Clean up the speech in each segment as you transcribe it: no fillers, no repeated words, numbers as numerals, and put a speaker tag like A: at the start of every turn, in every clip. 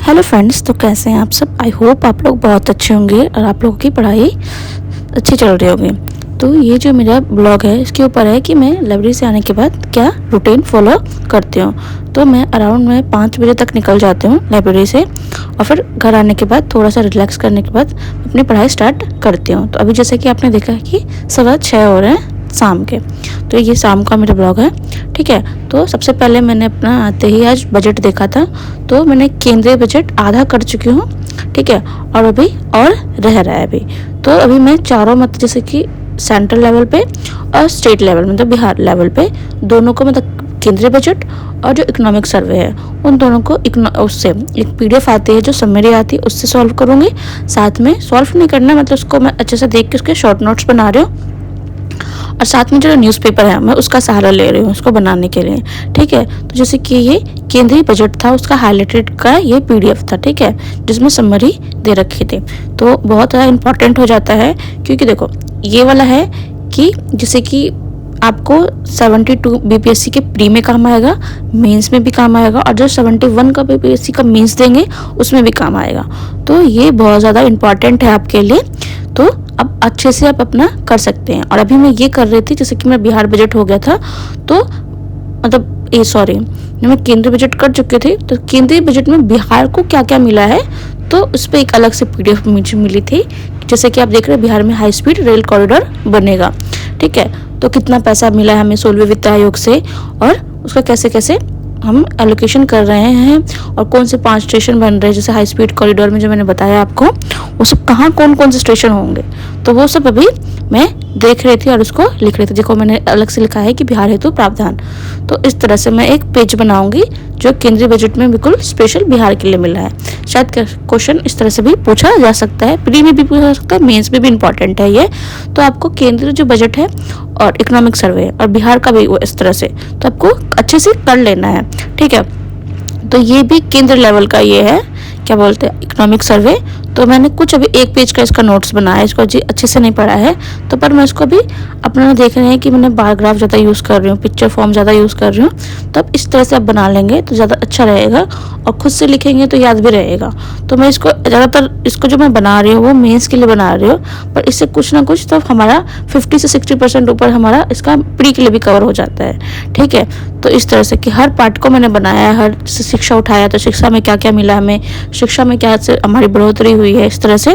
A: Hello friends, तो कैसे हैं आप सब। आई होप आप लोग बहुत अच्छे होंगे और आप लोगों की पढ़ाई अच्छी चल रही होगी। तो ये जो मेरा ब्लॉग है इसके ऊपर है कि मैं लाइब्रेरी से आने के बाद क्या रूटीन फॉलो करती हूँ। तो मैं अराउंड 5 बजे तक निकल जाती हूँ लाइब्रेरी से और फिर घर आने के बाद थोड़ा सा रिलैक्स करने के बाद अपनी पढ़ाई स्टार्ट करती हूँ। तो अभी जैसे कि आपने देखा कि 6:15 हो रहे हैं शाम के। तो ये शाम का मेरा ब्लॉग है, ठीक है। तो सबसे पहले मैंने अपना आते ही आज बजट देखा था। तो मैंने केंद्रीय बजट आधा कर चुकी हूँ, ठीक है, और अभी और रह रहा है अभी। तो अभी मैं चारों जैसे कि सेंट्रल लेवल पे और स्टेट लेवल मतलब बिहार लेवल पे दोनों को मतलब केंद्रीय बजट और जो इकोनॉमिक सर्वे है उन दोनों को उससे एक पीडीएफ आती है जो समरी आती है उससे सॉल्व करूँगी। साथ में सॉल्व नहीं करना मतलब उसको मैं अच्छे से देख के उसके शॉर्ट नोट्स बना रही हूँ और साथ में जो न्यूज़पेपर है मैं उसका सहारा ले रही हूँ उसको बनाने के लिए, ठीक है। तो जैसे कि ये केंद्रीय बजट था उसका हाईलाइटेड का ये पीडीएफ था, ठीक है, जिसमें समरी दे रखी थी। तो बहुत ज़्यादा इंपॉर्टेंट हो जाता है क्योंकि देखो ये वाला है कि जैसे कि आपको 72 बीपीएससी के प्री में काम आएगा, मेंस में भी काम आएगा और जो 71 का बीपीएससी का मेंस देंगे उसमें भी काम आएगा। तो ये बहुत ज़्यादा इंपॉर्टेंट है आपके लिए। तो अब अच्छे से आप अपना कर सकते हैं। और अभी मैं ये कर रही थी जैसे कि मेरा बिहार बजट हो गया था तो मतलब मैं केंद्रीय बजट कर चुके थे। तो केंद्रीय बजट में बिहार को क्या क्या मिला है तो उस पर एक अलग से पीडीएफ मुझे मिली थी। जैसे कि आप देख रहे हैं बिहार में हाई स्पीड रेल कॉरिडोर बनेगा, ठीक है। तो कितना पैसा मिला है हमें 16वें वित्त आयोग से और उसका कैसे कैसे हम एलोकेशन कर रहे हैं और कौन से 5 स्टेशन बन रहे हैं जैसे हाई स्पीड कॉरिडोर में जो मैंने बताया आपको वो सब कहाँ कौन कौन से स्टेशन होंगे। तो वो सब अभी मैं देख रही थी और उसको लिख रही थी। देखो मैंने अलग से लिखा है कि बिहार हेतु प्रावधान। तो इस तरह से मैं एक पेज बनाऊंगी जो केंद्रीय बजट में बिल्कुल स्पेशल बिहार के लिए मिला है। शायद क्वेश्चन इस तरह से भी पूछा जा सकता है, प्री में भी पूछा जा सकता है, मेंस में भी इंपॉर्टेंट है ये। तो आपको केंद्रीय जो बजट है और इकोनॉमिक सर्वे और बिहार का भी वो इस तरह से तो आपको अच्छे से कर लेना है, ठीक है। तो ये भी केंद्र लेवल का ये है क्या बोलते हैं इकोनॉमिक सर्वे। तो मैंने कुछ अभी एक पेज का इसका नोट्स बनाया है, इसको जी अच्छे से नहीं पढ़ा है तो पर मैं इसको भी अपना देख रहे हैं कि मैंने बार ग्राफ ज़्यादा यूज़ कर रही हूँ, पिक्चर फॉर्म ज़्यादा यूज़ कर रही हूँ। तब इस तरह से आप बना लेंगे तो ज़्यादा अच्छा रहेगा और खुद से लिखेंगे तो याद भी रहेगा। तो मैं इसको ज़्यादातर इसको जो मैं बना रही हूँ वो मेंस के लिए बना रही हूँ, पर इससे कुछ ना कुछ तो हमारा 50 से 60% ऊपर हमारा इसका प्री के लिए भी कवर हो जाता है, ठीक है। तो इस तरह से कि हर पार्ट को मैंने बनाया है, हर शिक्षा उठाया तो शिक्षा में क्या क्या मिला हमें, शिक्षा में क्या से हमारी बढ़ोतरी हुई है इस तरह से,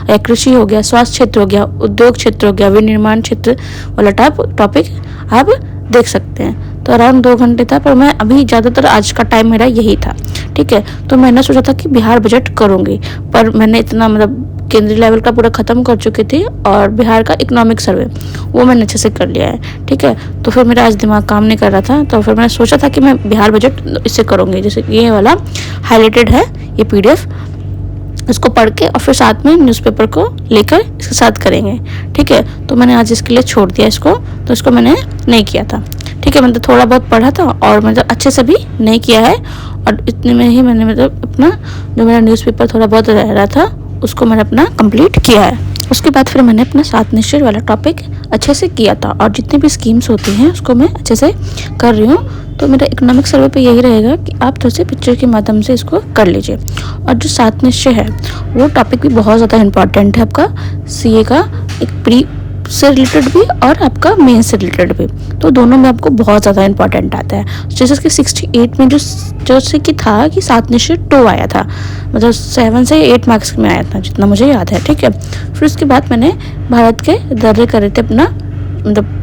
A: या कृषि हो गया, स्वास्थ्य क्षेत्र हो गया, उद्योग क्षेत्र हो गया, विनिर्माण क्षेत्र वाला टॉपिक आप देख सकते हैं। तो अराउंड 2 घंटे था पर मैं अभी ज़्यादातर आज का टाइम मेरा यही था, ठीक है। तो मैंने सोचा था कि बिहार बजट करूँगी पर मैंने इतना मतलब केंद्रीय लेवल का पूरा ख़त्म कर चुकी थी और बिहार का इकोनॉमिक सर्वे वो मैंने अच्छे से कर लिया है, ठीक है। तो फिर मेरा आज दिमाग काम नहीं कर रहा था तो फिर मैंने सोचा था कि मैं बिहार बजट इससे करूँगी। जैसे ये वाला हाईलाइटेड है ये पीडीएफ, इसको पढ़ के और फिर साथ में न्यूज़पेपर को लेकर इसके साथ करेंगे, ठीक है। तो मैंने आज इसके लिए छोड़ दिया इसको, तो इसको मैंने नहीं किया था, ठीक है। मतलब थोड़ा बहुत पढ़ा था और मतलब अच्छे से भी नहीं किया है और इतने में ही मैंने मतलब अपना जो मेरा न्यूज़पेपर थोड़ा बहुत रह रहा था उसको मैंने अपना कंप्लीट किया है। उसके बाद फिर मैंने अपना 7 निश्चय वाला टॉपिक अच्छे से किया था और जितनी भी स्कीम्स होती हैं उसको मैं अच्छे से कर रही हूँ। तो मेरा इकोनॉमिक सर्वे पे यही रहेगा कि आप थोड़े से पिक्चर के माध्यम से इसको कर लीजिए। और जो 7 निश्चय है वो टॉपिक भी बहुत ज़्यादा इंपॉर्टेंट है आपका सीए का, एक प्री से रिलेटेड भी और आपका मेन से रिलेटेड भी। तो दोनों में आपको बहुत ज़्यादा इंपॉर्टेंट आता है। जैसे कि 68 में जो से कि था कि 7 निश्चय 2 आया था, मतलब 7 से 8 मार्क्स में आया था जितना मुझे याद है, ठीक है। फिर उसके बाद मैंने भारत के दर्रे करे थे अपना मतलब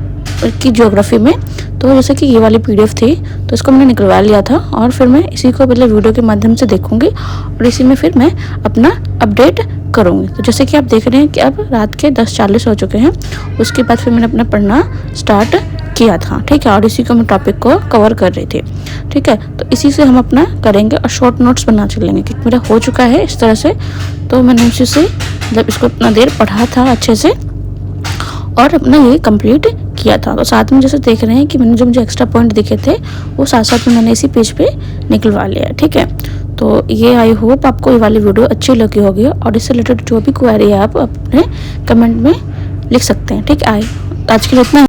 A: की ज्योग्राफी में। तो जैसे कि ये वाली पीडीएफ थी तो इसको मैंने निकलवा लिया था और फिर मैं इसी को पहले वीडियो के माध्यम से देखूंगी और इसी में फिर मैं अपना अपडेट करूंगी। तो जैसे कि आप देख रहे हैं कि अब रात के 10:40 हो चुके हैं। उसके बाद फिर मैंने अपना पढ़ना स्टार्ट किया था, ठीक है, और इसी को मैं टॉपिक को कवर कर रही थी, ठीक है। तो इसी से हम अपना करेंगे और शॉर्ट नोट्स बना चलेंगे क्योंकि मेरा हो चुका है इस तरह से। तो मैंने उसी से मतलब इसको इतना देर पढ़ा था अच्छे से और अपना ये कंप्लीट किया था। तो साथ में जैसे देख रहे हैं कि मैंने जो मुझे एक्स्ट्रा पॉइंट दिखे थे वो साथ साथ में मैंने इसी पेज पे निकलवा लिया है, ठीक है। तो ये आई होप आपको ये वाली वीडियो अच्छी लगी होगी और इससे रिलेटेड जो भी क्वेरी है आप अपने कमेंट में लिख सकते हैं, ठीक है। आज के लिए इतना।